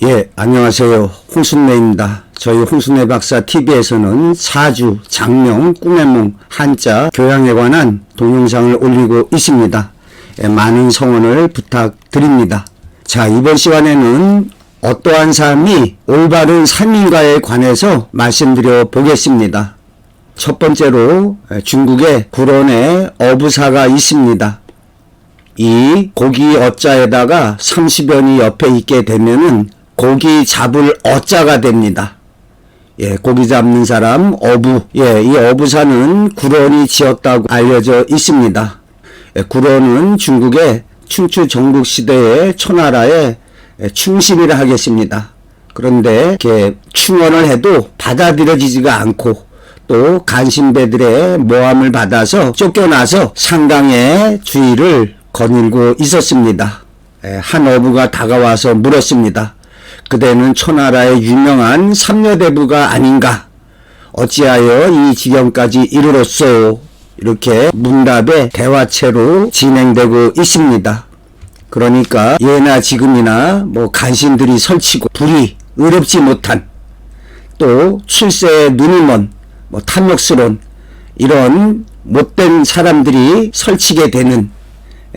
예, 안녕하세요. 홍순례입니다. 저희 홍순례 박사 TV에서는 사주, 장명, 꿈의 몽, 한자, 교양에 관한 동영상을 올리고 있습니다. 예, 많은 성원을 부탁드립니다. 자, 이번 시간에는 어떠한 삶이 올바른 삶인가에 관해서 말씀드려 보겠습니다. 첫 번째로 중국에 구론에 어부사가 있습니다. 이 고기 어자에다가 30원이 옆에 있게 되면은 고기 잡을 어자가 됩니다. 예, 고기 잡는 사람 어부. 예, 이 어부사는 구론이 지었다고 알려져 있습니다. 예, 구론은 중국의 춘추 전국 시대의 초나라의 충신이라 하겠습니다. 그런데 이렇게 충언을 해도 받아들여지지가 않고 또 간신배들의 모함을 받아서 쫓겨나서 상당의 주의를 거닐고 있었습니다. 한 어부가 다가와서 물었습니다. 그대는 초나라의 유명한 삼려대부가 아닌가? 어찌하여 이 지경까지 이르렀소? 이렇게 문답의 대화체로 진행되고 있습니다. 그러니까 예나 지금이나 간신들이 설치고 불이 의롭지 못한 또 출세에 눈이 먼 탐욕스러운 이런 못된 사람들이 설치게 되는,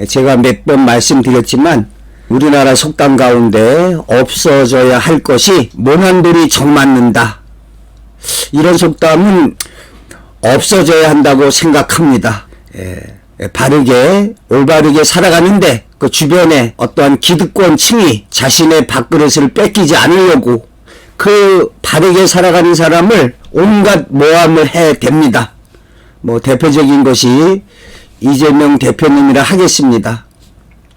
제가 몇 번 말씀드렸지만 우리나라 속담 가운데 없어져야 할 것이 모난 돌이 정 맞는다. 이런 속담은 없어져야 한다고 생각합니다. 바르게 올바르게 살아가는데 그 주변에 어떠한 기득권층이 자신의 밥그릇을 뺏기지 않으려고 그 바르게 살아가는 사람을 온갖 모함을 해댑니다. 대표적인 것이 이재명 대표님이라 하겠습니다.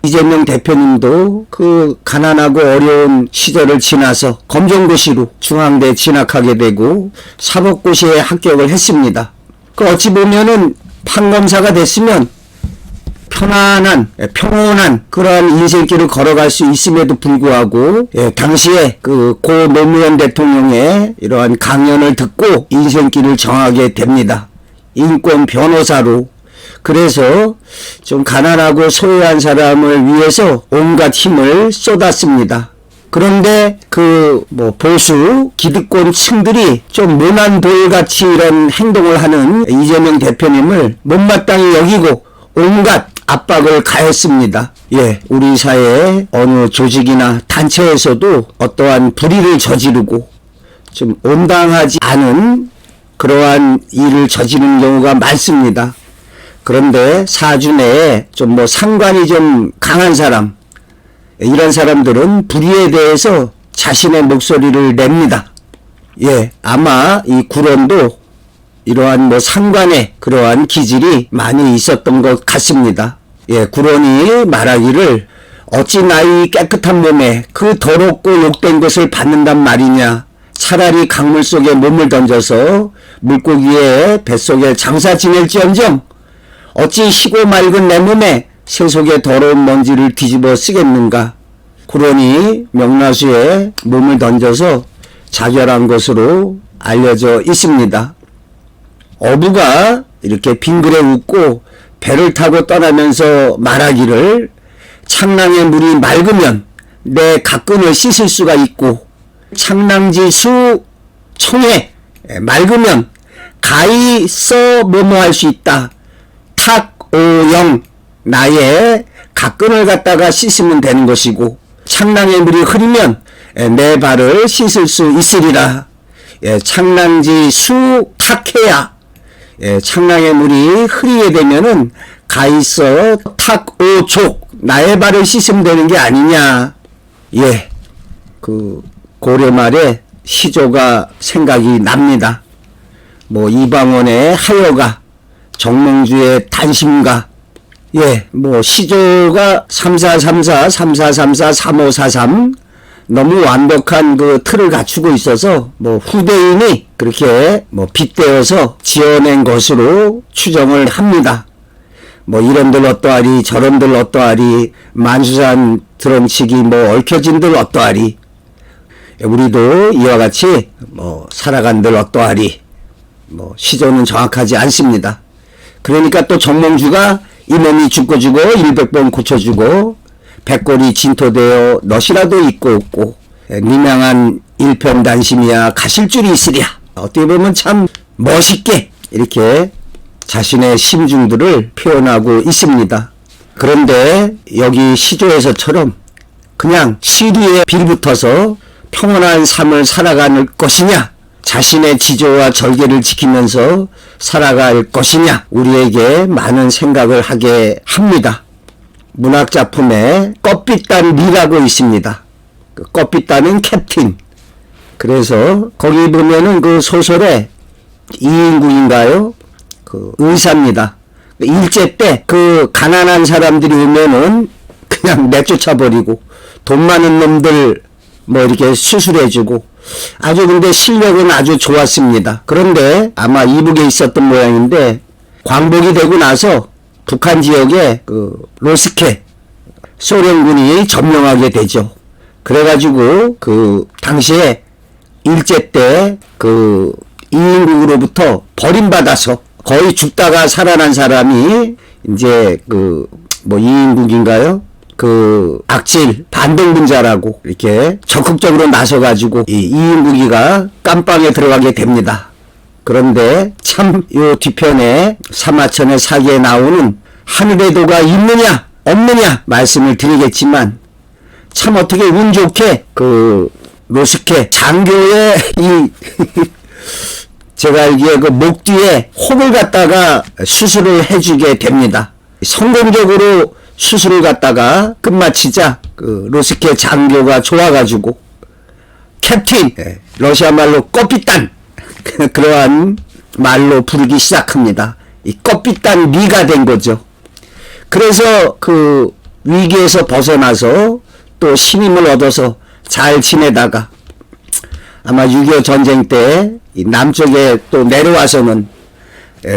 이재명 대표님도 그 가난하고 어려운 시절을 지나서 검정고시로 중앙대 진학하게 되고 사법고시에 합격을 했습니다. 그 어찌 보면은 판검사가 됐으면 편안한, 평온한 그러한 인생길을 걸어갈 수 있음에도 불구하고 당시에 그 고 노무현 대통령의 이러한 강연을 듣고 인생길을 정하게 됩니다. 인권 변호사로. 그래서 좀 가난하고 소외한 사람을 위해서 온갖 힘을 쏟았습니다. 그런데 그 보수 기득권 층들이 좀 모난 돌같이 이런 행동을 하는 이재명 대표님을 못마땅히 여기고 온갖 압박을 가했습니다. 예, 우리 사회의 어느 조직이나 단체에서도 어떠한 불의를 저지르고 좀 온당하지 않은 그러한 일을 저지르는 경우가 많습니다. 그런데 사주 내에 좀 상관이 좀 강한 사람, 이런 사람들은 불의에 대해서 자신의 목소리를 냅니다. 예, 아마 이 구론도 이러한 상관의 그러한 기질이 많이 있었던 것 같습니다. 예, 구론이 말하기를 어찌 나의 깨끗한 몸에 그 더럽고 욕된 것을 받는단 말이냐. 차라리 강물 속에 몸을 던져서 물고기의 뱃속에 장사 지낼지언정 어찌 희고 맑은 내 몸에 새 속에 더러운 먼지를 뒤집어 쓰겠는가. 구론이 명나수에 몸을 던져서 자결한 것으로 알려져 있습니다. 어부가 이렇게 빙그레 웃고 배를 타고 떠나면서 말하기를 창랑의 물이 맑으면 내 각근을 씻을 수가 있고 창랑지 수 총에 맑으면 가히 써 뭐뭐할 수 있다. 탁오영 나의 각근을 갖다가 씻으면 되는 것이고 창랑의 물이 흐리면 내 발을 씻을 수 있으리라. 창랑지 수 탁해야 창랑의 물이 흐리게 되면은 가있어 탁오족 나의 발을 씻으면 되는 게 아니냐. 예, 그 고려 말에 시조가 생각이 납니다. 이방원의 하여가, 정몽주의 단심가. 예, 시조가 3434, 3434, 3543 너무 완벽한 그 틀을 갖추고 있어서 후대인이 그렇게 빗대어서 지어낸 것으로 추정을 합니다. 이런들 어떠하리, 저런들 어떠하리, 만수산 드럼치기 얽혀진들 어떠하리, 우리도 이와 같이 살아간들 어떠하리, 시조는 정확하지 않습니다. 그러니까 또 정몽주가 이 몸이 죽고 100번 고쳐주고 백골이 진토되어 넛이라도 입고 없고 니명한 일편단심이야 가실 줄이 있으랴. 어떻게 보면 참 멋있게 이렇게 자신의 심중들을 표현하고 있습니다. 그런데 여기 시조에서처럼 그냥 시리에 빌붙어서 평온한 삶을 살아갈 것이냐, 자신의 지조와 절개를 지키면서 살아갈 것이냐, 우리에게 많은 생각을 하게 합니다. 문학작품에 껍빗단 리라고 있습니다. 그 껍빗단은 캡틴. 그래서 거기 보면은 그 소설에 이인국인가요? 그 의사입니다. 일제 때 그 가난한 사람들이 오면은 그냥 내쫓아버리고 돈 많은 놈들 뭐 이렇게 수술해주고 아주 근데 실력은 아주 좋았습니다. 그런데 아마 이북에 있었던 모양인데 광복이 되고 나서 북한 지역에 그 로스케 소련군이 점령하게 되죠. 그래가지고 그 당시에 일제 때 그 이인국으로부터 버림받아서 거의 죽다가 살아난 사람이 이제 그 뭐 이인국인가요? 그 악질 반동분자라고 이렇게 적극적으로 나서가지고 이 이인국이가 깜빵에 들어가게 됩니다. 그런데 참 요 뒤편에 사마천의 사기에 나오는 하늘의 도가 있느냐 없느냐 말씀을 드리겠지만 참 어떻게 운 좋게 그 로스케 장교의 이 제가 알기에 그 목 뒤에 혹을 갖다가 수술을 해주게 됩니다. 성공적으로 수술을 갖다가 끝마치자 그 로스케 장교가 좋아가지고 캡틴, 러시아 말로 껍빗단 그러한 말로 부르기 시작합니다. 이 껍빗단 리가 된 거죠. 그래서 그 위기에서 벗어나서 또 신임을 얻어서 잘 지내다가 아마 6.25 전쟁 때 이 남쪽에 또 내려와서는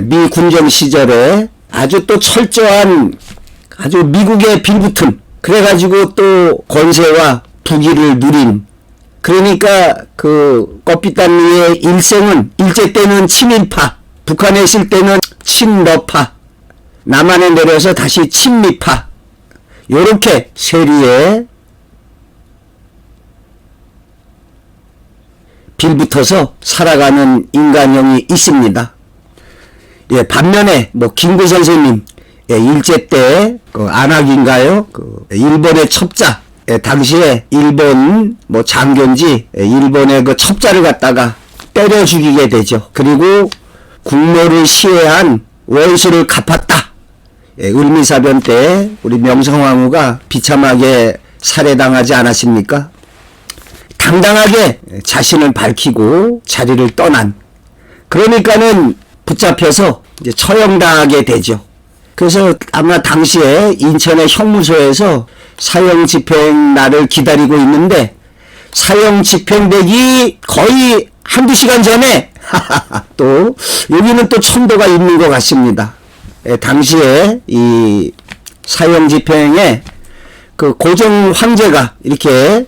미 군정 시절에 아주 또 철저한 아주 미국의 빌붙음 그래가지고 또 권세와 부귀를 누린 그러니까 그 껍빗단리의 일생은 일제 때는 친일파 북한에 있을 때는 친러파 남한에 내려서 다시 친미파 요렇게 세리에 빌붙어서 살아가는 인간형이 있습니다. 예, 반면에 뭐 김구 선생님 일제 때 그 안학인가요? 그 일본의 첩자 당시에 일본 뭐 장교인지 일본의 그 첩자를 갖다가 때려 죽이게 되죠. 그리고 국모를 시해한 원수를 갚았다. 을미사변 때 우리 명성황후가 비참하게 살해당하지 않았습니까? 당당하게 자신을 밝히고 자리를 떠난 그러니까는 붙잡혀서 이제 처형당하게 되죠. 그래서 아마 당시에 인천의 형무소에서 사형 집행 날을 기다리고 있는데 사형 집행되기 거의 한두 시간 전에 또 여기는 또 첨도가 있는 것 같습니다. 당시에 이 사형 집행에 그 고종 황제가 이렇게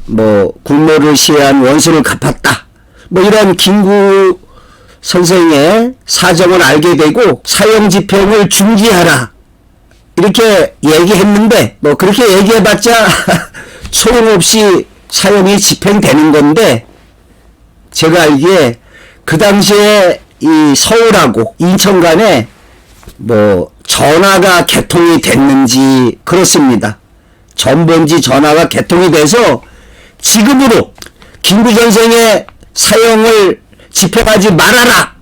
뭐 국모를 시해한 원수를 갚았다. 뭐 이런 김구 선생의 사정을 알게 되고 사형 집행을 중지하라. 이렇게 얘기했는데 뭐 그렇게 얘기해봤자 소용없이 사형이 집행되는 건데 제가 알기에 그 당시에 이 서울하고 인천 간에 뭐 전화가 개통이 됐는지 그렇습니다. 전번지 전화가 개통이 돼서 지금으로 김구 선생의 사형을 집행하지 말아라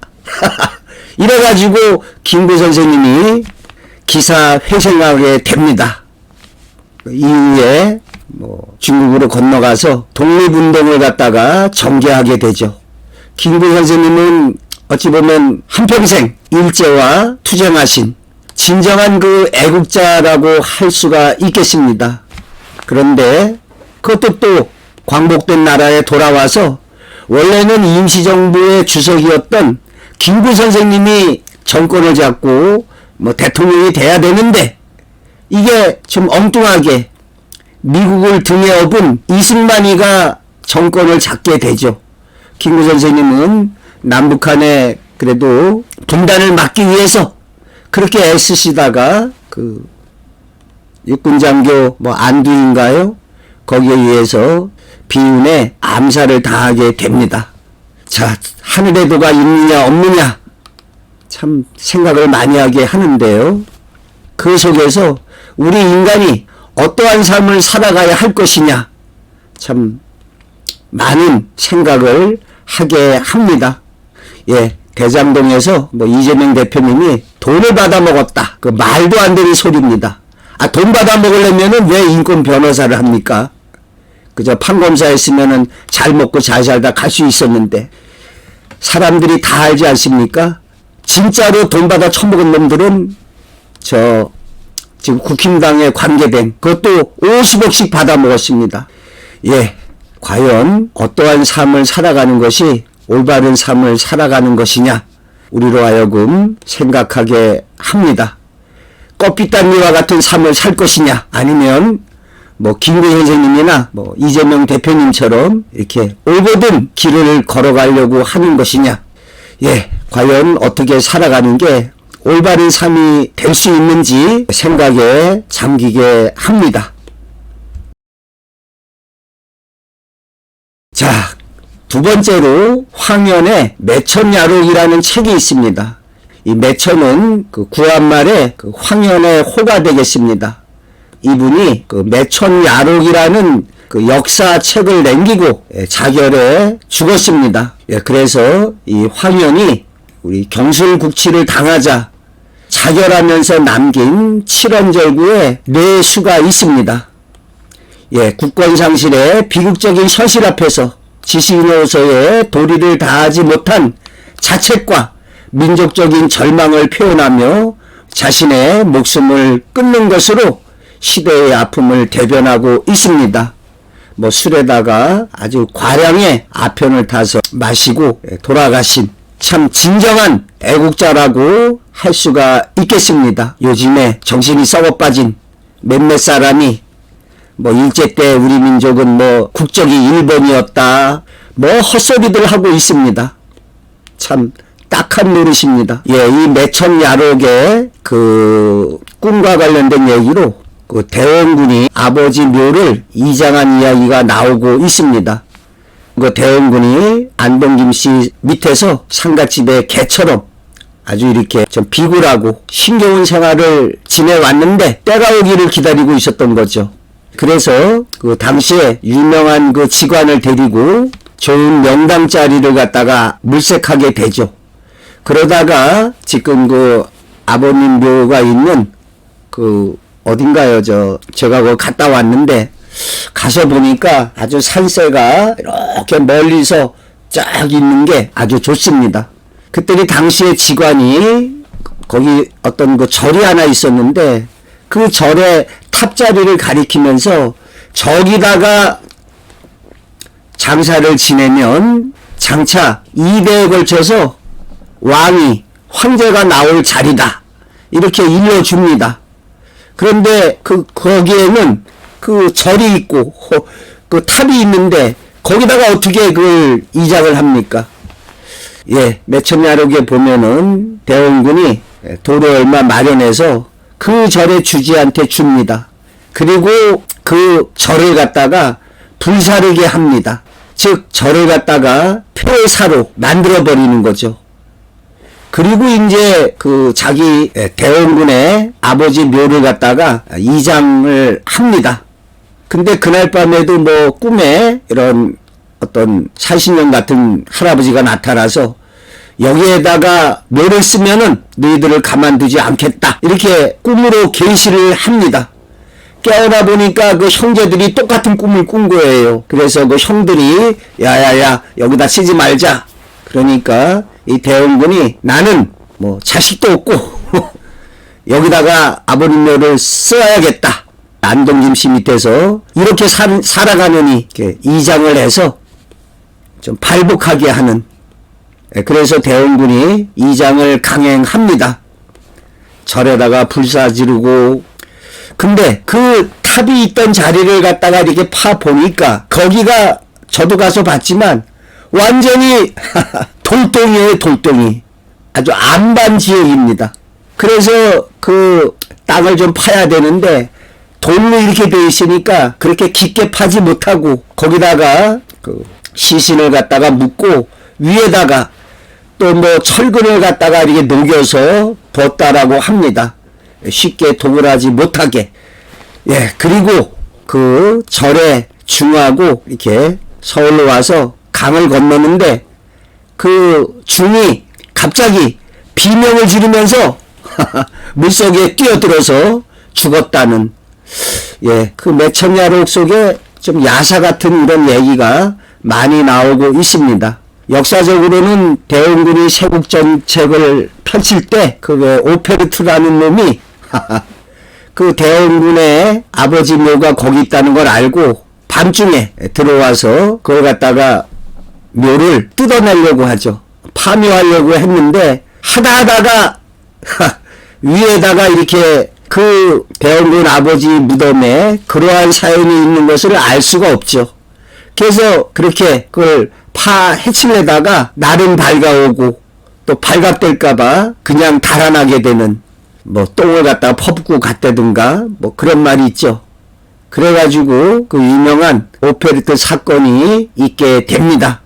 이래가지고 김구 선생님이 기사 회생하게 됩니다. 이후에 뭐 중국으로 건너가서 독립운동을 갖다가 전개하게 되죠. 김구 선생님은 어찌 보면 한평생 일제와 투쟁하신 진정한 그 애국자라고 할 수가 있겠습니다. 그런데 그것도 또 광복된 나라에 돌아와서 원래는 임시정부의 주석이었던 김구 선생님이 정권을 잡고 뭐 대통령이 돼야 되는데 이게 좀 엉뚱하게 미국을 등에 업은 이승만이가 정권을 잡게 되죠. 김구 선생님은 남북한의 그래도 분단을 막기 위해서 그렇게 애쓰시다가 그 육군장교 뭐 안두인가요? 거기에 의해서 비운에 암살을 당하게 됩니다. 자, 하늘의 도가 있느냐 없느냐 참 생각을 많이 하게 하는데요. 그 속에서 우리 인간이 어떠한 삶을 살아가야 할 것이냐 참 많은 생각을 하게 합니다. 예, 대장동에서 이재명 대표님이 돈을 받아 먹었다. 그 말도 안 되는 소리입니다. 돈 받아 먹으려면은 왜 인권 변호사를 합니까? 그저 판검사 했으면은 잘 먹고 잘 살다 갈 수 있었는데, 사람들이 다 알지 않습니까? 진짜로 돈 받아 처먹은 놈들은 지금 국힘당에 관계된 그것도 50억씩 받아 먹었습니다. 예, 과연 어떠한 삶을 살아가는 것이 올바른 삶을 살아가는 것이냐 우리로 하여금 생각하게 합니다. 껍빗단미와 같은 삶을 살 것이냐 아니면 김구 선생님이나 이재명 대표님처럼 이렇게 올곧은 길을 걸어가려고 하는 것이냐. 예, 과연 어떻게 살아가는 게 올바른 삶이 될 수 있는지 생각에 잠기게 합니다. 자, 두 번째로 황현의 매천야록이라는 책이 있습니다. 이 매천은 구한말의 황현의 호가 되겠습니다. 이분이 매천야록이라는 역사책을 남기고 자결해 죽었습니다. 그래서 이 황현이 우리 경술국치를 당하자 자결하면서 남긴 칠원절구에 네 수가 있습니다. 예, 국권상실의 비극적인 현실 앞에서 지식인으로서의 도리를 다하지 못한 자책과 민족적인 절망을 표현하며 자신의 목숨을 끊는 것으로 시대의 아픔을 대변하고 있습니다. 술에다가 아주 과량의 아편을 타서 마시고 돌아가신 참 진정한 애국자라고 할 수가 있겠습니다. 요즘에 정신이 썩어빠진 몇몇 사람이 일제 때 우리 민족은 국적이 일본이었다 헛소리들 하고 있습니다. 참 딱한 노릇입니다. 예, 이 매천야록의 꿈과 관련된 얘기로 대원군이 아버지 묘를 이장한 이야기가 나오고 있습니다. 대원군이 안동김씨 밑에서 상갓집의 개처럼 아주 이렇게 좀 비굴하고 신겨운 생활을 지내왔는데 때가 오기를 기다리고 있었던 거죠. 그래서 당시에 유명한 직관을 데리고 좋은 명당 자리를 갖다가 물색하게 되죠. 그러다가 지금 아버님 묘가 있는 어딘가요? 제가 갔다 왔는데 가서 보니까 아주 산세가 이렇게 멀리서 쫙 있는 게 아주 좋습니다. 그때니 당시에 직관이 거기 어떤 절이 하나 있었는데 그 절의 탑자리를 가리키면서 저기다가 장사를 지내면 장차 2대에 걸쳐서 황제가 나올 자리다. 이렇게 일러줍니다. 그런데 거기에는 절이 있고 탑이 있는데 거기다가 어떻게 그걸 이장을 합니까? 예, 매천야록에 보면은 대원군이 도로 얼마 마련해서 그 절의 주지한테 줍니다. 그리고 그 절을 갖다가 불사르게 합니다. 즉 절을 갖다가 폐사로 만들어 버리는 거죠. 그리고 이제 자기 대원군의 아버지 묘를 갖다가 이장을 합니다. 근데 그날 밤에도 꿈에 이런 어떤 산신령 같은 할아버지가 나타나서 여기에다가 묘를 쓰면은 너희들을 가만두지 않겠다. 이렇게 꿈으로 계시를 합니다. 깨어나 보니까 형제들이 똑같은 꿈을 꾼 거예요. 그래서 형들이 야야야 여기다 쓰지 말자. 그러니까 이 대원군이 나는 자식도 없고 여기다가 아버님 묘를 써야겠다. 안동김씨 밑에서 이렇게 살아가느니 이렇게 이장을 해서 좀 발복하게 하는. 그래서 대원군이 이장을 강행합니다. 절에다가 불사 지르고. 근데 탑이 있던 자리를 갖다가 이렇게 파 보니까 거기가 저도 가서 봤지만 완전히 돌덩이에요, 돌덩이. 아주 안반 지역입니다. 그래서 땅을 좀 파야 되는데 돌로 이렇게 되어 있으니까 그렇게 깊게 파지 못하고 거기다가 그 시신을 갖다가 묻고 위에다가 또 뭐 철근을 갖다가 이렇게 녹여서 뒀다라고 합니다. 쉽게 도굴하지 못하게. 예, 그리고 그 절에 중하고 이렇게 서울로 와서 강을 건너는데 그 중이 갑자기 비명을 지르면서 물속에 뛰어들어서 죽었다는, 예, 그 매천야록 속에 좀 야사 같은 이런 얘기가 많이 나오고 있습니다. 역사적으로는 대원군이 세국 정책을 펼칠 때 그 오페르트라는 놈이 그 대원군의 아버지 묘가 거기 있다는 걸 알고 밤중에 들어와서 그걸 갖다가 묘를 뜯어내려고 하죠. 파묘하려고 했는데 하다가 위에다가 이렇게 그 대원군 아버지 무덤에 그러한 사연이 있는 것을 알 수가 없죠. 그래서 그렇게 그걸 해치려다가 날은 밝아오고 또 발각될까봐 그냥 달아나게 되는, 뭐 똥을 갖다가 퍼붓고 갔다든가 뭐 그런 말이 있죠. 그래가지고 그 유명한 오페르트 사건이 있게 됩니다.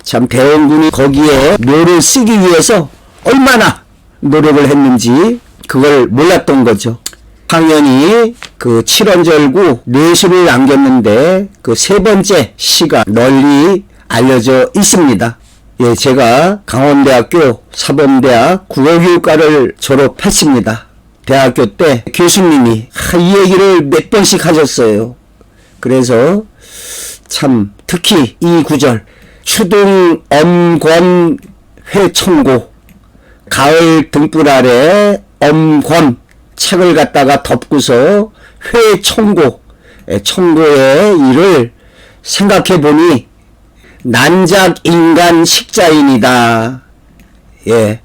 참 대원군이 거기에 묘를 쓰기 위해서 얼마나 노력을 했는지 그걸 몰랐던 거죠. 당연히 그 칠원절구 뇌수를 남겼는데 그 세 번째 시가 널리 알려져 있습니다. 예, 제가 강원대학교 사범대학 국어교육과를 졸업했습니다. 대학교 때 교수님이 이 얘기를 몇 번씩 하셨어요. 그래서 참 특히 이 구절 추동 엄권 회청고 가을 등불 아래 엄권 책을 갖다가 덮고서 회청고, 청고의 일을 생각해 보니 난작 인간 식자인이다. 예,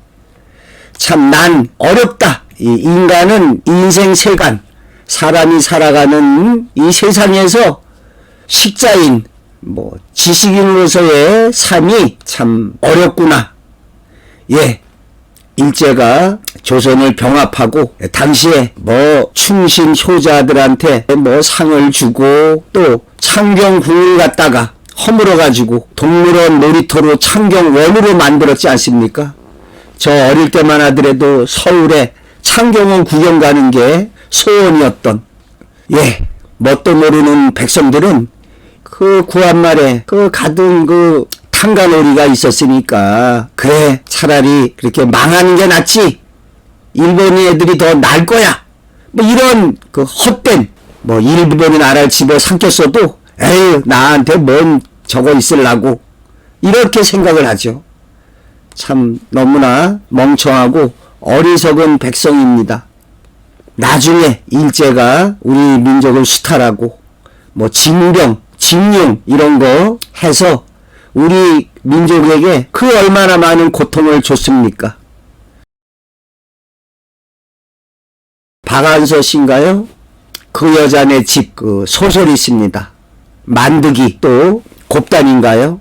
참 난 어렵다. 이 인간은 인생 세간, 사람이 살아가는 이 세상에서 식자인, 뭐 지식인으로서의 삶이 참 어렵구나. 예, 일제가 조선을 병합하고 당시에 뭐 충신 효자들한테 뭐 상을 주고 또 창경궁을 갖다가 허물어 가지고 동물원 놀이터로 창경원으로 만들었지 않습니까? 저 어릴 때만 하더라도 서울에 창경원 구경 가는 게 소원이었던, 예, 뭣도 모르는 백성들은 그 구한말에 그 가든 그 탄가놀이가 있었으니까 그래 차라리 그렇게 망하는 게 낫지, 일본이 애들이 더 나을 거야, 뭐 이런 그 헛된, 뭐 일본이 나라를 집어 삼켰어도 에휴 나한테 뭔 저거 있으려고 이렇게 생각을 하죠. 참 너무나 멍청하고 어리석은 백성입니다. 나중에 일제가 우리 민족을 수탈하고 뭐 징병, 징용 이런 거 해서 우리 민족에게 그 얼마나 많은 고통을 줬습니까? 박안서 씨인가요? 그 여자네 집 그 소설이 있습니다. 만드기, 또 곱단인가요?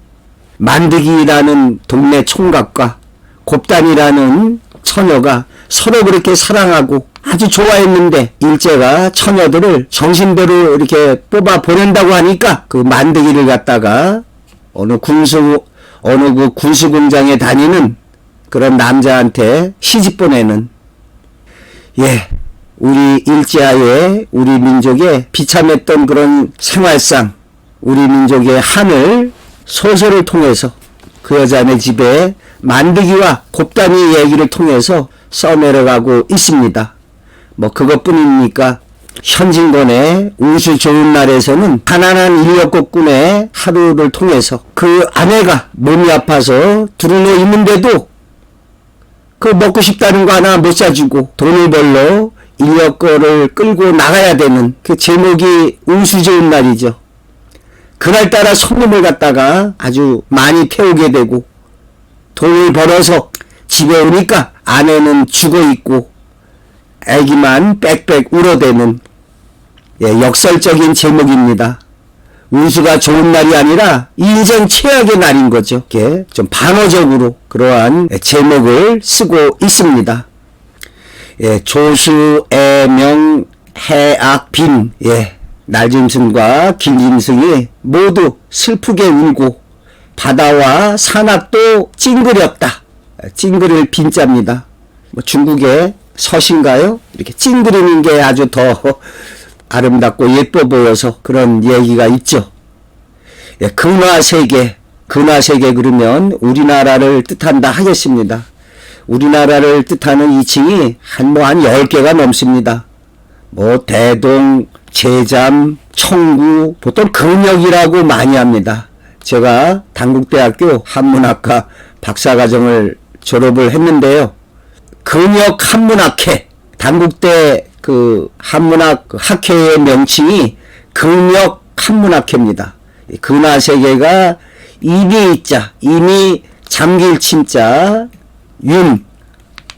만드기라는 동네 총각과 곱단이라는 처녀가 서로 그렇게 사랑하고 아주 좋아했는데 일제가 처녀들을 정신대로 이렇게 뽑아 보낸다고 하니까 그 만드기를 갖다가 어느 그 군수공장에 다니는 그런 남자한테 시집 보내는, 예, 우리 일제하에 우리 민족의 비참했던 그런 생활상, 우리 민족의 한을 소설을 통해서 그 여자네 집에 만드기와 곱단이 얘기를 통해서 써내려가고 있습니다. 뭐 그것뿐입니까? 현진건의 우수 좋은 날에서는 가난한 인력거꾼의 하루를 통해서 그 아내가 몸이 아파서 두루누워 있는데도 그 먹고 싶다는 거 하나 못 사주고 돈을 벌러 인력거를 끌고 나가야 되는 그 제목이 우수 좋은 날이죠. 그날따라 손님을 갖다가 아주 많이 태우게 되고 돈을 벌어서 집에 오니까 아내는 죽어있고 애기만 빽빽 울어대는, 예, 역설적인 제목입니다. 운수가 좋은 날이 아니라 인생 최악의 날인 거죠. 이렇게 좀 반어적으로 그러한 제목을 쓰고 있습니다. 예, 조수, 애명, 해악 빈, 날짐승과 길짐승이 모두 슬프게 울고 바다와 산악도 찡그렸다. 찡그릴 빈자입니다. 뭐 중국의 서신가요? 이렇게 찡그리는 게 아주 더 아름답고 예뻐 보여서 그런 얘기가 있죠. 근화세계 그러면 우리나라를 뜻한다 하겠습니다. 우리나라를 뜻하는 이칭이 한 10개가 넘습니다. 뭐 대동, 제잠, 청구, 보통 근역이라고 많이 합니다. 제가 단국대학교 한문학과 박사과정을 졸업을 했는데요. 근역 한문학회, 단국대 그 한문학 학회의 명칭이 근역 한문학회입니다. 근화세계가 이미 잠길 침자,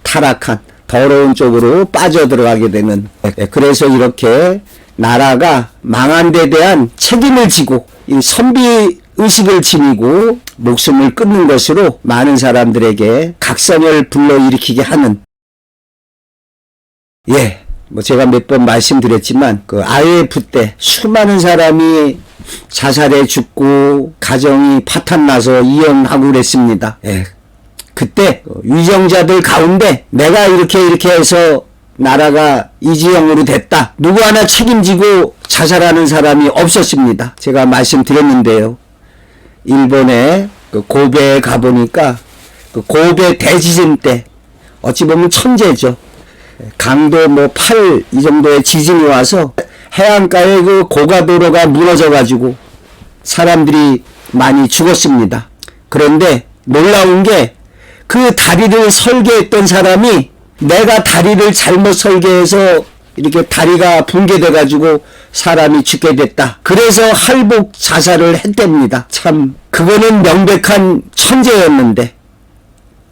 타락한 더러운 쪽으로 빠져들어가게 되는, 그래서 이렇게 나라가 망한 데 대한 책임을 지고 이 선비의식을 지니고 목숨을 끊는 것으로 많은 사람들에게 각성을 불러일으키게 하는, 뭐 제가 몇 번 말씀드렸지만 그 IMF 때 수많은 사람이 자살해 죽고 가정이 파탄나서 이혼하고 그랬습니다. 그때 위정자들 가운데 내가 이렇게 해서 나라가 이 지형으로 됐다, 누구 하나 책임지고 자살하는 사람이 없었습니다. 제가 말씀드렸는데요. 일본의 그 고베에 가보니까 그 고베 대지진 때 어찌 보면 천재죠. 강도 8 이 정도의 지진이 와서 해안가의 그 고가도로가 무너져 가지고 사람들이 많이 죽었습니다. 그런데 놀라운 게 그 다리를 설계했던 사람이 내가 다리를 잘못 설계해서 이렇게 다리가 붕괴돼 가지고 사람이 죽게 됐다, 그래서 할복 자살을 했답니다. 참 그거는 명백한 천재였는데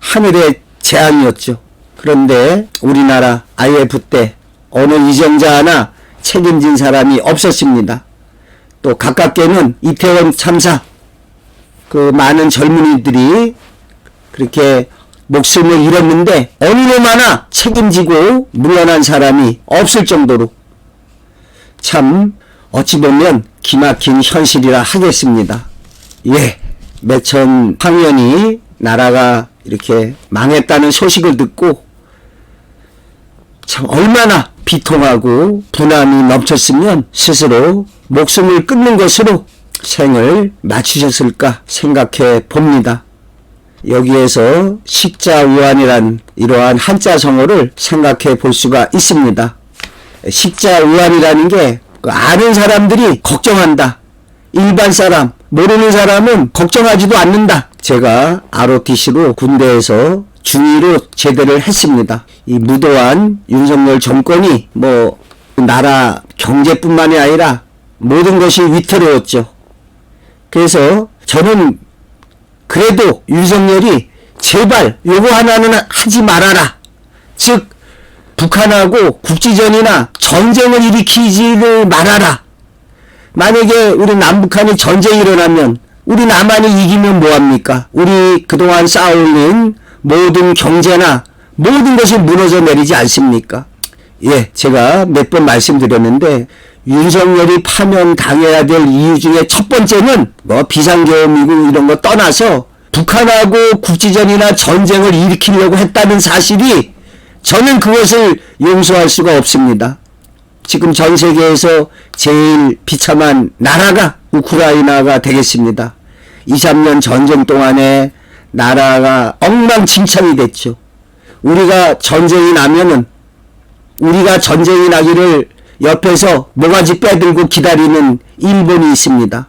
하늘의 재앙이었죠. 그런데 우리나라 IMF 때 어느 위정자 하나 책임진 사람이 없었습니다. 또 가깝게는 이태원 참사, 그 많은 젊은이들이 그렇게 목숨을 잃었는데 어느 놈 하나 책임지고 물러난 사람이 없을 정도로 참 어찌 보면 기막힌 현실이라 하겠습니다. 매천 황현이 나라가 이렇게 망했다는 소식을 듣고 참 얼마나 비통하고 분함이 넘쳤으면 스스로 목숨을 끊는 것으로 생을 마치셨을까 생각해 봅니다. 여기에서 식자의안이란 이러한 한자 성어를 생각해 볼 수가 있습니다. 식자의안이라는 게 아는 사람들이 걱정한다, 일반 사람, 모르는 사람은 걱정하지도 않는다. 제가 ROTC로 군대에서 중위로 제대를 했습니다. 이 무도한 윤석열 정권이 나라 경제뿐만이 아니라 모든 것이 위태로웠죠. 그래서 저는 그래도 윤석열이 제발 요거 하나는 하지 말아라. 즉 북한하고 국지전이나 전쟁을 일으키지를 말아라. 만약에 우리 남북한이 전쟁이 일어나면 우리 남한이 이기면 뭐합니까? 우리 그동안 쌓아올린 모든 경제나 모든 것이 무너져 내리지 않습니까? 제가 몇 번 말씀드렸는데 윤석열이 파면당해야 될 이유 중에 첫 번째는 비상계엄이고 이런 거 떠나서 북한하고 국지전이나 전쟁을 일으키려고 했다는 사실이, 저는 그것을 용서할 수가 없습니다. 지금 전 세계에서 제일 비참한 나라가 우크라이나가 되겠습니다. 2, 3년 전쟁 동안에 나라가 엉망진창이 됐죠. 우리가 전쟁이 나기를 옆에서 모가지 빼들고 기다리는 일본이 있습니다.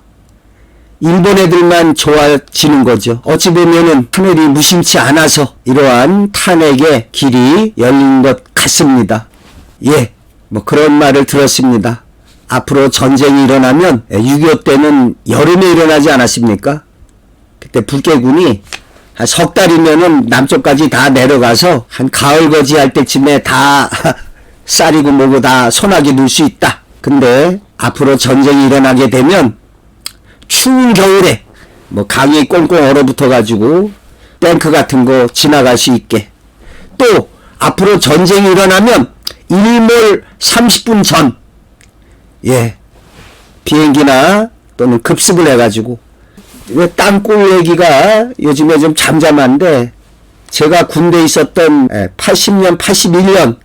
일본 애들만 좋아지는 거죠. 어찌 보면은 하늘이 무심치 않아서 이러한 탄핵의 길이 열린 것 같습니다. 그런 말을 들었습니다. 앞으로 전쟁이 일어나면 6.25 때는 여름에 일어나지 않았습니까? 그때 북괴군이 한 석 달이면은 남쪽까지 다 내려가서 한 가을거지 할 때쯤에 다 쌀이고 뭐고 다 소나기 넣을 수 있다. 근데 앞으로 전쟁이 일어나게 되면 추운 겨울에 강이 꽁꽁 얼어붙어 가지고 탱크 같은 거 지나갈 수 있게, 또 앞으로 전쟁이 일어나면 일몰 30분 전, 예, 비행기나 또는 급습을 해가지고, 왜 땅굴 얘기가 요즘에 좀 잠잠한데, 제가 군대에 있었던 80년, 81년,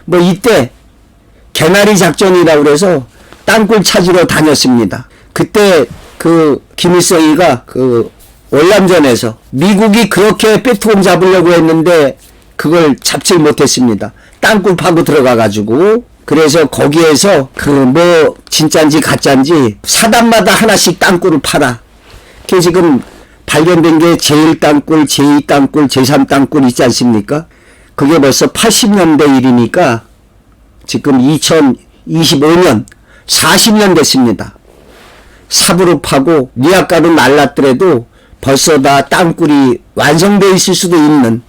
뭐 이때 개나리 작전이라고 그래서 땅굴 찾으러 다녔습니다. 그때 그 김일성이가 그 월남전에서 미국이 그렇게 빼뚜껑 잡으려고 했는데 그걸 잡질 못했습니다. 땅굴 파고 들어가가지고, 그래서 거기에서 그 뭐 진짠지 가짠지 사단마다 하나씩 땅굴을 팔아. 그게 지금 발견된 게 제1땅굴, 제2땅굴, 제3땅굴 있지 않습니까? 그게 벌써 80년대 일이니까 지금 2025년 40년 됐습니다. 삽으로 파고 니아가로 날랐더라도 벌써 다 땅굴이 완성되어 있을 수도 있는,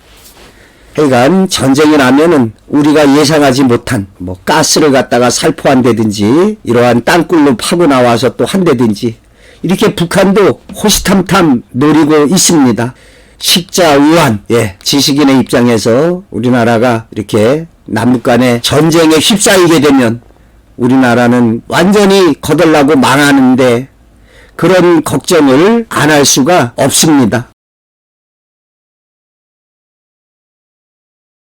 하여간 전쟁이 나면은 우리가 예상하지 못한 뭐 가스를 갖다가 살포한다든지 이러한 땅굴로 파고 나와서 또 한다든지 이렇게 북한도 호시탐탐 노리고 있습니다. 식자우한, 예, 지식인의 입장에서 우리나라가 이렇게 남북 간의 전쟁에 휩싸이게 되면 우리나라는 완전히 거덜나고 망하는데 그런 걱정을 안 할 수가 없습니다.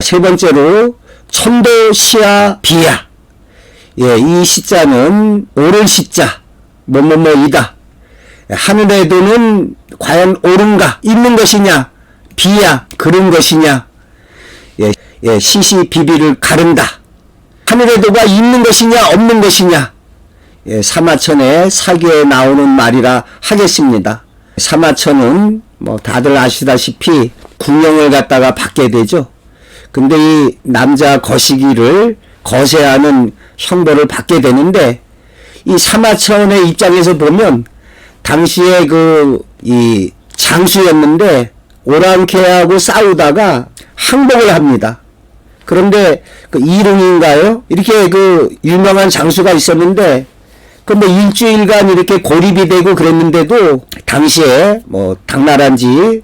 세 번째로 천도 시야 비야. 예, 이 시자는 옳은 시자, 뭐뭐뭐이다. 하늘에도는 과연 옳은가, 있는 것이냐, 비야, 그런 것이냐. 예, 시시비비를 가른다. 하늘에도가 있는 것이냐, 없는 것이냐. 예, 사마천의 사기에 나오는 말이라 하겠습니다. 사마천은 뭐 다들 아시다시피 궁영을 갖다가 받게 되죠. 근데 이 남자 거시기를 거세하는 형벌을 받게 되는데, 이 사마천의 입장에서 보면 당시에 이 장수였는데 오랑캐하고 싸우다가 항복을 합니다. 그런데 그 이릉인가요? 이렇게 그 유명한 장수가 있었는데 그 뭐 일주일간 이렇게 고립이 되고 그랬는데도 당시에 뭐 당나라인지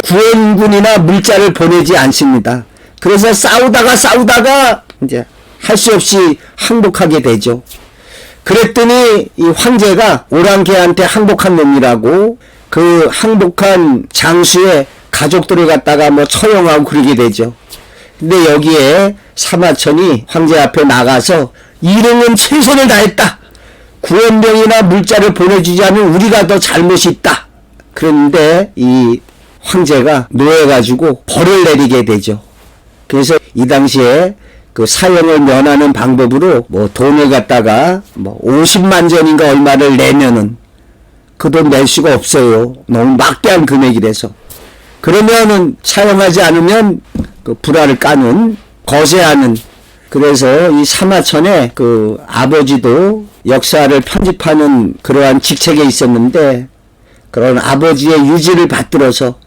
구원군이나 물자를 보내지 않습니다. 그래서 싸우다가 이제 할 수 없이 항복하게 되죠. 그랬더니 이 황제가 오랑캐한테 항복한 놈이라고 그 항복한 장수의 가족들을 갖다가 뭐 처형하고 그러게 되죠. 근데 여기에 사마천이 황제 앞에 나가서 이릉은 최선을 다했다. 구원병이나 물자를 보내주지 않으면 우리가 더 잘못이 있다. 그런데 이 황제가 노해가지고 벌을 내리게 되죠. 그래서 이 당시에 그 사형을 면하는 방법으로 뭐 돈을 갖다가 뭐 50만 전인가 얼마를 내면은 그 돈 낼 수가 없어요. 너무 막대한 금액이라서. 그러면은 사용하지 않으면 그 불화를 까는, 거세하는. 그래서 이 사마천의 그 아버지도 역사를 편집하는 그러한 직책에 있었는데 그런 아버지의 유지를 받들어서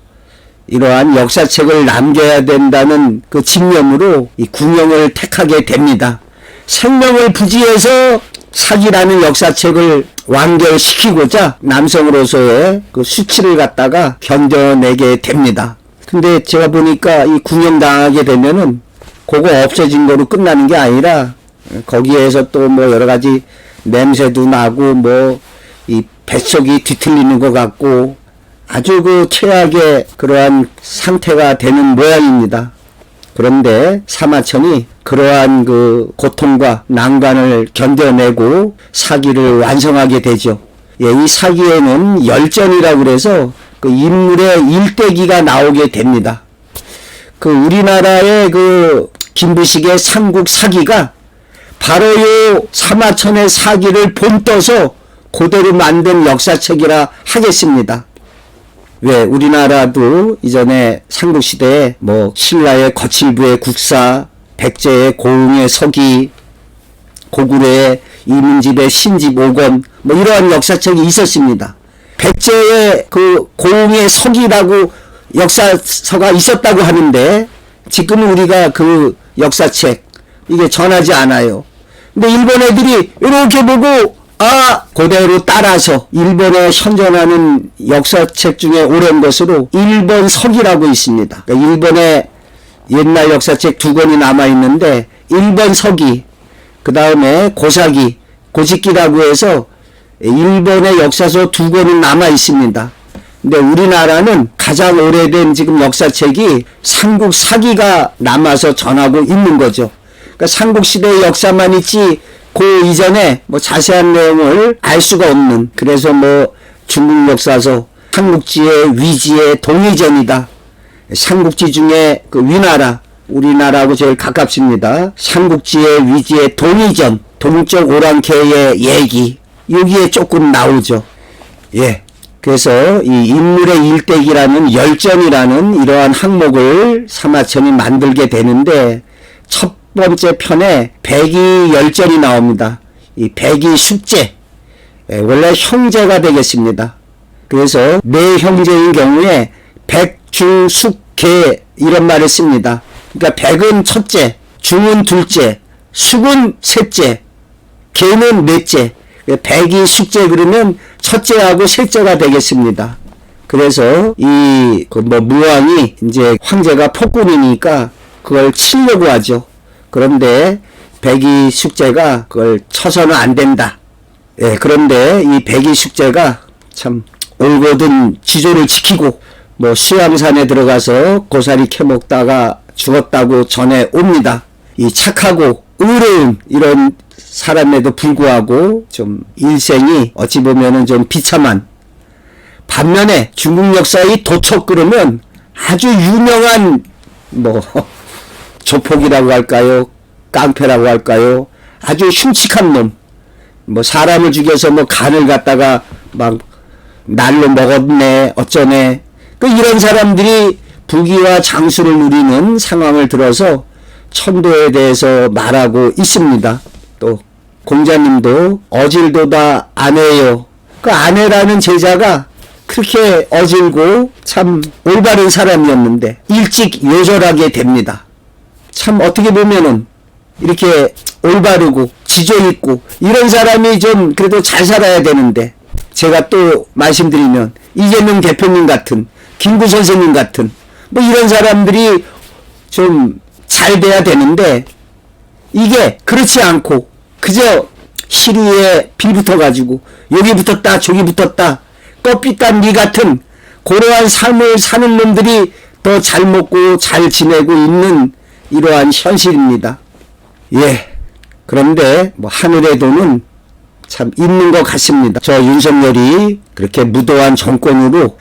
이러한 역사책을 남겨야 된다는 그 집념으로 이 궁영을 택하게 됩니다. 생명을 부지해서 사기라는 역사책을 완결시키고자 남성으로서의 그 수치를 갖다가 견뎌내게 됩니다. 근데 제가 보니까 이 궁영당하게 되면은 그거 없어진 거로 끝나는 게 아니라 거기에서 또 뭐 여러 가지 냄새도 나고 뭐 이 뱃속이 뒤틀리는 것 같고 아주 그 최악의 그러한 상태가 되는 모양입니다. 그런데 사마천이 그러한 그 고통과 난관을 견뎌내고 사기를 완성하게 되죠. 예, 이 사기에는 열전이라고 그래서 그 인물의 일대기가 나오게 됩니다. 그 우리나라의 그 김부식의 삼국 사기가 바로 요 사마천의 사기를 본떠서 그대로 만든 역사책이라 하겠습니다. 왜 우리나라도 이전에 삼국시대에 뭐 신라의 거칠부의 국사, 백제의 고흥의 서기, 고구려의 이문집의 신집 오건 뭐 이러한 역사책이 있었습니다. 백제의 그 고흥의 서기라고 역사서가 있었다고 하는데 지금은 우리가 그 역사책 이게 전하지 않아요. 근데 일본 애들이 이렇게 보고 그대로 따라서 일본에 현존하는 역사책 중에 옳은 것으로 일본 서기라고 있습니다. 그러니까 일본의 옛날 역사책 2권이 남아있는데 일본 서기, 그 다음에 고사기, 고짓기라고 해서 일본의 역사서 2권은 남아 있습니다. 근데 우리나라는 가장 오래된 지금 역사책이 삼국사기가 남아서 전하고 있는 거죠. 그러니까 삼국시대의 역사만 있지 그 이전에 뭐 자세한 내용을 알 수가 없는, 그래서 뭐 중국 역사서 삼국지의 위지의 동의전이다. 삼국지 중에 그 위나라, 우리나라하고 제일 가깝습니다. 삼국지의 위지의 동의전, 동쪽 오랑캐의 얘기, 여기에 조금 나오죠. 예. 그래서 이 인물의 일대기라는 열전이라는 이러한 항목을 사마천이 만들게 되는데, 첫 번째 편에 백이 열전이 나옵니다. 이 백이 숙제, 원래 형제가 되겠습니다. 그래서 네 형제인 경우에 백, 중, 숙, 계 이런 말을 씁니다. 그러니까 백은 첫째, 중은 둘째, 숙은 셋째, 계는 넷째. 백이 숙제 그러면 첫째하고 셋째가 되겠습니다. 그래서 이 무왕이 이제 황제가 폭군이니까 그걸 치려고 하죠. 그런데 백이 숙제가 그걸 쳐서는 안 된다. 예, 그런데 이 백이 숙제가 참 올곧은 지조를 지키고 뭐 수양산에 들어가서 고사리 캐먹다가 죽었다고 전해 옵니다. 이 착하고 의로운 이런 사람에도 불구하고 좀 일생이 어찌 보면은 좀 비참한, 반면에 중국 역사의 도척 그러면 아주 유명한 뭐 조폭이라고 할까요, 깡패라고 할까요, 아주 흉측한 놈, 뭐 사람을 죽여서 뭐 간을 갖다가 막 날로 먹었네 어쩌네, 그 이런 사람들이 부귀와 장수를 누리는 상황을 들어서 천도에 대해서 말하고 있습니다. 또 공자님도 어질도다 아내요, 그 아내라는 제자가 그렇게 어질고 참 올바른 사람이었는데 일찍 요절하게 됩니다. 참 어떻게 보면은 이렇게 올바르고 지조 있고 이런 사람이 좀 그래도 잘 살아야 되는데, 제가 또 말씀드리면 이재명 대표님 같은, 김구 선생님 같은 뭐 이런 사람들이 좀 잘 돼야 되는데, 이게 그렇지 않고 그저 시리에 빌붙어 가지고 여기 붙었다 저기 붙었다 껍빛단 니 같은 고러한 삶을 사는 놈들이 더 잘 먹고 잘 지내고 있는 이러한 현실입니다. 예. 그런데 뭐 하늘의 돈은 참 있는 것 같습니다. 저 윤석열이 그렇게 무도한 정권으로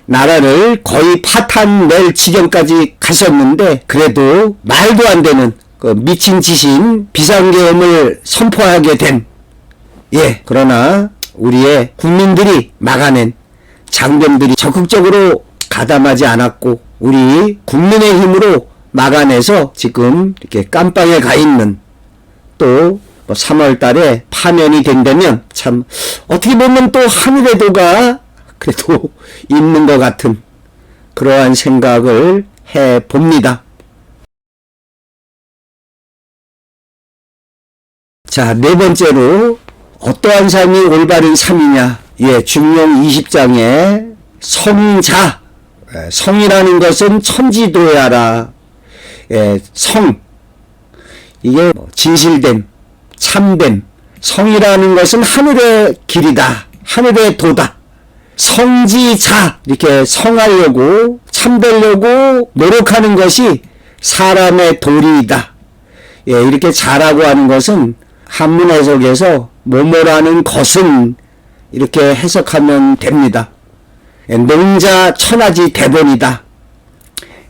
나라를 거의 파탄 낼 지경까지 갔었는데, 그래도 말도 안 되는 그 미친 짓인 비상계엄을 선포하게 된, 예, 그러나 우리의 국민들이 막아낸 장병들이 적극적으로 가담하지 않았고 우리 국민의 힘으로 막아내서 지금 이렇게 깜빵에 가 있는, 또 3월 달에 파면이 된다면 참 어떻게 보면 또 하늘의 도가 그래도 있는 것 같은 그러한 생각을 해 봅니다. 자, 네 번째로 어떠한 삶이 올바른 삶이냐. 예, 중용 20장에 성자, 성이라는 것은 천지도야라. 예, 성, 이게 진실됨, 참됨. 성이라는 것은 하늘의 길이다, 하늘의 도다. 성지자, 이렇게 성하려고 참되려고 노력하는 것이 사람의 도리이다. 예, 이렇게 자라고 하는 것은 한문 해석에서 뭐뭐라는 것은 이렇게 해석하면 됩니다. 예, 농자 천하지 대본이다.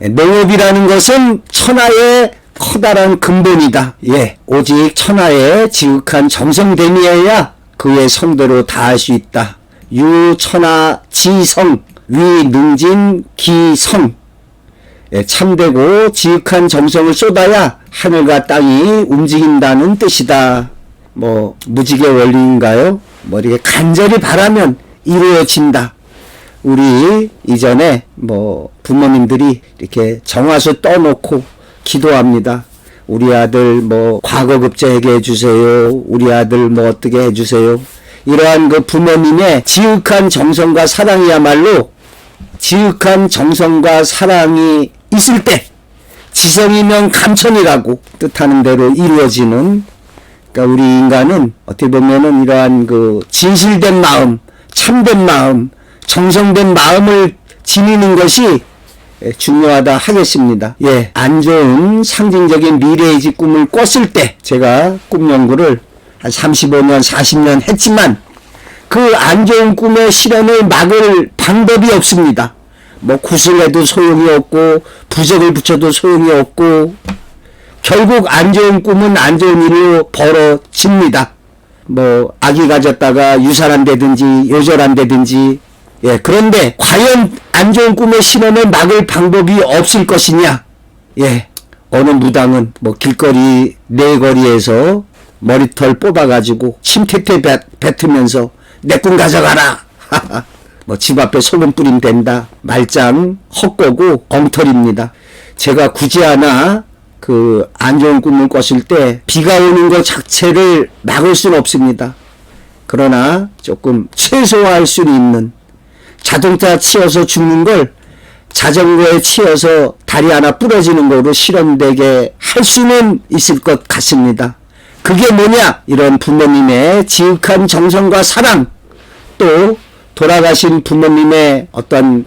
예, 농업이라는 것은 천하의 커다란 근본이다. 예, 오직 천하의 지극한 정성됨이어야 그의 성대로 다할 수 있다. 유천하 지성, 위능진 기성. 예, 참되고 지극한 정성을 쏟아야 하늘과 땅이 움직인다는 뜻이다. 뭐 무지개 원리인가요? 뭐 이렇게 간절히 바라면 이루어진다. 우리 이전에 뭐 부모님들이 이렇게 정화수 떠놓고 기도합니다. 우리 아들 뭐 과거급제하게 해주세요. 우리 아들 뭐 어떻게 해주세요. 이러한 그 부모님의 지극한 정성과 사랑이야말로, 지극한 정성과 사랑이 있을 때 지성이면 감천이라고 뜻하는 대로 이루어지는, 그러니까 우리 인간은 어떻게 보면은 이러한 그 진실된 마음, 참된 마음, 정성된 마음을 지니는 것이 중요하다 하겠습니다. 예, 안 좋은 상징적인 미래의 집 꿈을 꿨을 때 제가 꿈 연구를 한 35년, 40년 했지만 그 안 좋은 꿈의 실현을 막을 방법이 없습니다. 뭐 굿을 해도 소용이 없고 부적을 붙여도 소용이 없고 결국 안 좋은 꿈은 안 좋은 일로 벌어집니다. 뭐 아기 가졌다가 유산한다든지 요절한다든지. 예, 그런데 과연 안 좋은 꿈의 실현을 막을 방법이 없을 것이냐? 예, 어느 무당은 뭐 길거리 내거리에서 머리털 뽑아가지고 침태태 뱉으면서 내 꿈 가져가라. 뭐 집 앞에 소금 뿌리면 된다. 말짱 헛거고 엉터리입니다. 제가 굳이 하나 그 안 좋은 꿈을 꿨을 때 비가 오는 것 자체를 막을 수는 없습니다. 그러나 조금 최소화할 수는 있는, 자동차 치여서 죽는 걸 자전거에 치여서 다리 하나 부러지는 거로 실현되게 할 수는 있을 것 같습니다. 그게 뭐냐? 이런 부모님의 지극한 정성과 사랑, 또 돌아가신 부모님의 어떤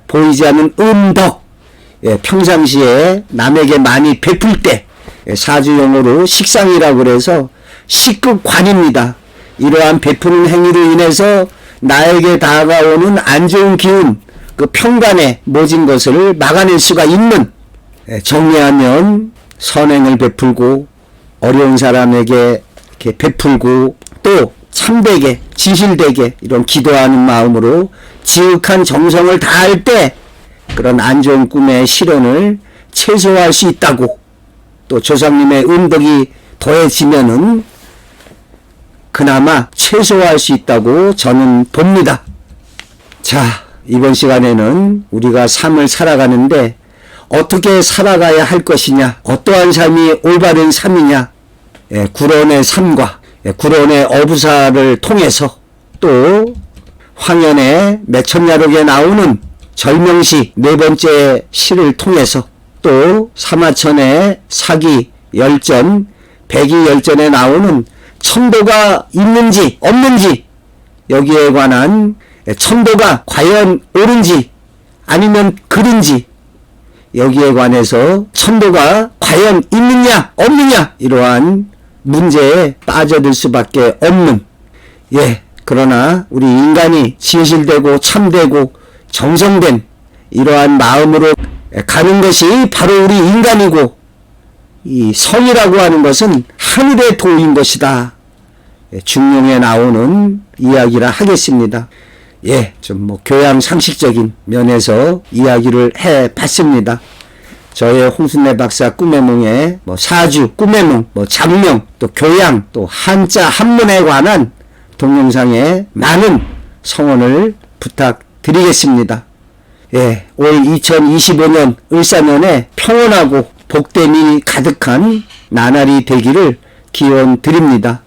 보이지 않는 은덕, 예, 평상시에 남에게 많이 베풀 때, 예, 사주용어로 식상이라고 그래서 식극관입니다. 이러한 베푸는 행위로 인해서 나에게 다가오는 안 좋은 기운, 그 평간에 모진 것을 막아낼 수가 있는, 예, 정리하면 선행을 베풀고 어려운 사람에게 이렇게 베풀고 또 참되게 진실되게 이런 기도하는 마음으로 지극한 정성을 다할 때 그런 안 좋은 꿈의 실현을 최소화할 수 있다고, 또 조상님의 은덕이 더해지면은 그나마 최소화할 수 있다고 저는 봅니다. 자, 이번 시간에는 우리가 삶을 살아가는데 어떻게 살아가야 할 것이냐, 어떠한 삶이 올바른 삶이냐, 예, 구론의 삶과 구론의 어부사를 통해서, 또 황현의 매천야록에 나오는 절명시 네 번째 시를 통해서, 또 사마천의 사기 열전 백이열전에 나오는 천도가 있는지 없는지, 여기에 관한 천도가 과연 옳은지 아니면 그른지, 여기에 관해서 천도가 과연 있느냐 없느냐, 이러한 문제에 빠져들 수밖에 없는, 예, 그러나 우리 인간이 진실되고 참되고 정성된 이러한 마음으로 가는 것이 바로 우리 인간이고, 이 성이라고 하는 것은 하늘의 도인 것이다. 중용에 나오는 이야기라 하겠습니다. 예, 좀 뭐 교양 상식적인 면에서 이야기를 해 봤습니다. 저의 홍순례 박사 꿈의 몽에 뭐 사주, 꿈의 몽, 뭐 장명, 또 교양, 또 한자 한문에 관한 동영상에 많은 성원을 부탁드리겠습니다. 예, 올 2025년 을사년에 평온하고 복됨이 가득한 나날이 되기를 기원 드립니다.